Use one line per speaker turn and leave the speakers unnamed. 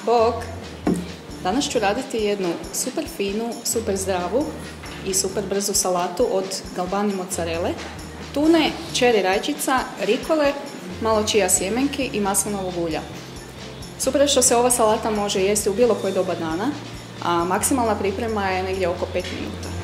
Bok! Danas ću raditi jednu super finu, super zdravu i super brzu salatu od galbani mozzarele, tune, čeri rajčica, rikole, malo čija sjemenki i maslinovog ulja. Super je što se ova salata može jesti u bilo koje doba dana, a maksimalna priprema je negdje oko 5 minuta.